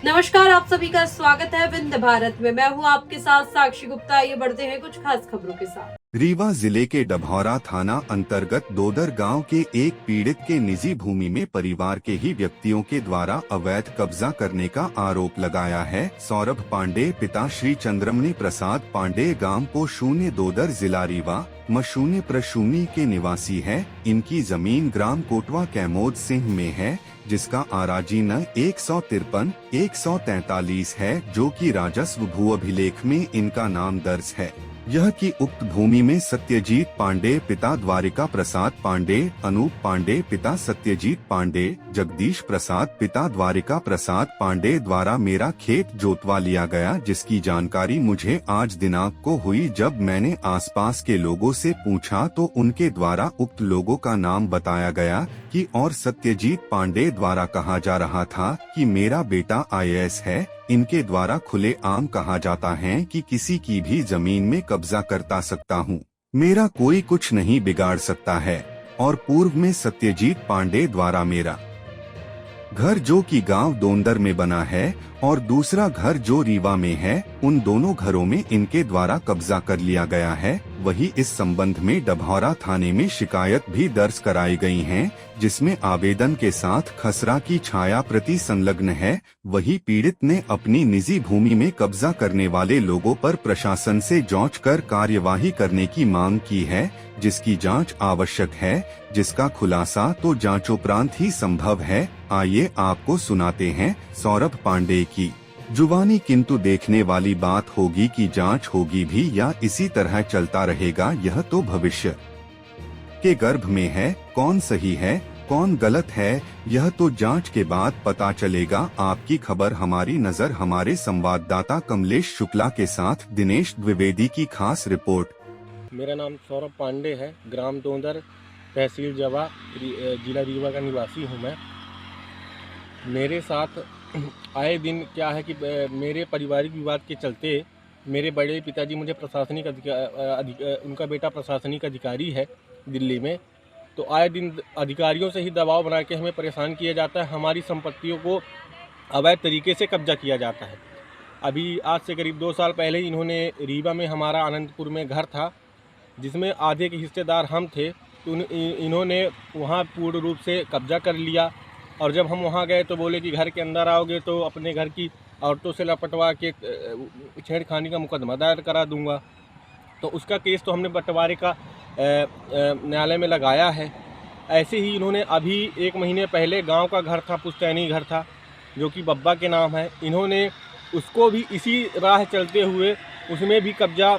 नमस्कार, आप सभी का स्वागत है विंध्य भारत में। मैं हूं आपके साथ साक्षी गुप्ता। आइए बढ़ते हैं कुछ खास खबरों के साथ। रीवा जिले के डभौरा थाना अंतर्गत दोदर गांव के एक पीड़ित के निजी भूमि में परिवार के ही व्यक्तियों के द्वारा अवैध कब्जा करने का आरोप लगाया है। सौरभ पांडे पिता श्री चंद्रमणि प्रसाद पांडे गांव को 0 दोदर जिला रीवा म0 प्रशूनी के निवासी है। इनकी जमीन ग्राम कोटवा कैमोद सिंह में है, जिसका आराजी न 153 143 है, जो कि राजस्व भू अभिलेख में इनका नाम दर्ज है। यह कि उक्त भूमि में सत्यजीत पांडे पिता द्वारिका प्रसाद पांडे, अनूप पांडे पिता सत्यजीत पांडे, जगदीश प्रसाद पिता द्वारिका प्रसाद पांडे द्वारा मेरा खेत जोतवा लिया गया, जिसकी जानकारी मुझे आज दिनांक को हुई। जब मैंने आसपास के लोगों से पूछा तो उनके द्वारा उक्त लोगों का नाम बताया गया कि और सत्यजीत पांडे द्वारा कहा जा रहा था कि मेरा बेटा IAS है। इनके द्वारा खुले आम कहा जाता है कि किसी की भी जमीन में कब्जा करता सकता हूँ, मेरा कोई कुछ नहीं बिगाड़ सकता है। और पूर्व में सत्यजीत पांडे द्वारा मेरा घर जो कि गांव दोंदर में बना है और दूसरा घर जो रीवा में है, उन दोनों घरों में इनके द्वारा कब्जा कर लिया गया है। वही इस संबंध में डभौरा थाने में शिकायत भी दर्ज कराई गई हैं, जिसमें आवेदन के साथ खसरा की छाया प्रति संलग्न है। वही पीड़ित ने अपनी निजी भूमि में कब्जा करने वाले लोगों पर प्रशासन से जांच कर कार्यवाही करने की मांग की है, जिसकी जांच आवश्यक है, जिसका खुलासा तो जांचोपरांत ही संभव है। आइए आपको सुनाते हैं सौरभ पांडे की जुबानी। किंतु देखने वाली बात होगी कि जांच होगी भी या इसी तरह चलता रहेगा, यह तो भविष्य के गर्भ में है। कौन सही है कौन गलत है, यह तो जांच के बाद पता चलेगा। आपकी खबर हमारी नजर हमारे संवाददाता कमलेश शुक्ला के साथ दिनेश द्विवेदी की खास रिपोर्ट। मेरा नाम सौरभ पांडे है, ग्राम दोंदर, तहसील जवा, जिला रीवा का निवासी हूँ मैं। मेरे साथ आए दिन क्या है कि मेरे पारिवारिक विवाद के चलते मेरे बड़े पिताजी मुझे प्रशासनिक उनका बेटा प्रशासनिक अधिकारी है दिल्ली में, तो आए दिन अधिकारियों से ही दबाव बना के हमें परेशान किया जाता है। हमारी संपत्तियों को अवैध तरीके से कब्जा किया जाता है। अभी आज से करीब 2 साल पहले इन्होंने रीवा में हमारा आनंदपुर में घर था, जिसमें आधे के हिस्सेदार हम थे, तो इन्होंने वहाँ पूर्ण रूप से कब्जा कर लिया। और जब हम वहाँ गए तो बोले कि घर के अंदर आओगे तो अपने घर की औरतों से लपटवा के छेड़खानी का मुकदमा दायर करा दूंगा। तो उसका केस तो हमने बंटवारे का न्यायालय में लगाया है। ऐसे ही इन्होंने अभी 1 महीने पहले गांव का घर था, पुश्तैनी घर था, जो कि बब्बा के नाम है, इन्होंने उसको भी इसी राह चलते हुए उसमें भी कब्जा,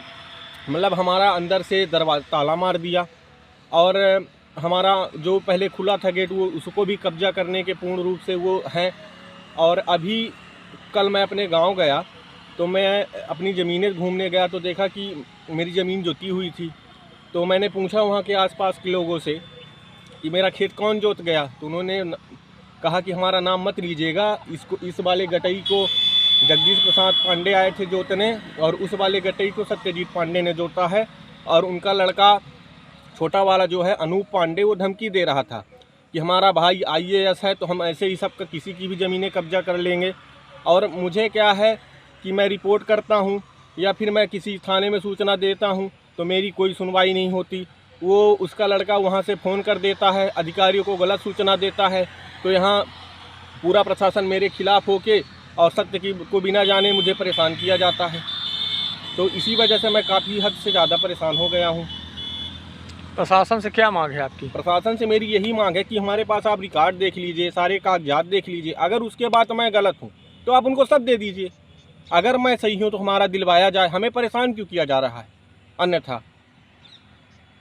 मतलब हमारा अंदर से दरवाजा ताला मार दिया और हमारा जो पहले खुला था गेट वो उसको भी कब्जा करने के पूर्ण रूप से वो हैं। और अभी कल मैं अपने गांव गया तो मैं अपनी ज़मीनें घूमने गया तो देखा कि मेरी ज़मीन जोती हुई थी। तो मैंने पूछा वहाँ के आसपास के लोगों से कि मेरा खेत कौन जोत गया, तो उन्होंने कहा कि हमारा नाम मत लीजिएगा, इस वाले गटई को जगदीश प्रसाद पांडे आए थे जोतने और उस वाले गटई को सत्यजीत पांडे ने जोता है। और उनका लड़का छोटा वाला जो है अनूप पांडे, वो धमकी दे रहा था कि हमारा भाई IAS है तो हम ऐसे ही सब किसी की भी ज़मीनें कब्जा कर लेंगे। और मुझे क्या है कि मैं रिपोर्ट करता हूँ या फिर मैं किसी थाने में सूचना देता हूँ तो मेरी कोई सुनवाई नहीं होती। वो उसका लड़का वहाँ से फ़ोन कर देता है, अधिकारियों को गलत सूचना देता है, तो यहाँ पूरा प्रशासन मेरे खिलाफ़ होके और सत्य को बिना जाने मुझे परेशान किया जाता है। तो इसी वजह से मैं काफ़ी हद से ज़्यादा परेशान हो गया हूँ। प्रशासन से क्या मांग है आपकी? प्रशासन से मेरी यही मांग है कि हमारे पास आप रिकॉर्ड देख लीजिए, सारे कागजात देख लीजिए, अगर उसके बाद मैं गलत हूँ तो आप उनको सब दे दीजिए, अगर मैं सही हूँ तो हमारा दिलवाया जाए। हमें परेशान क्यों किया जा रहा है अन्यथा?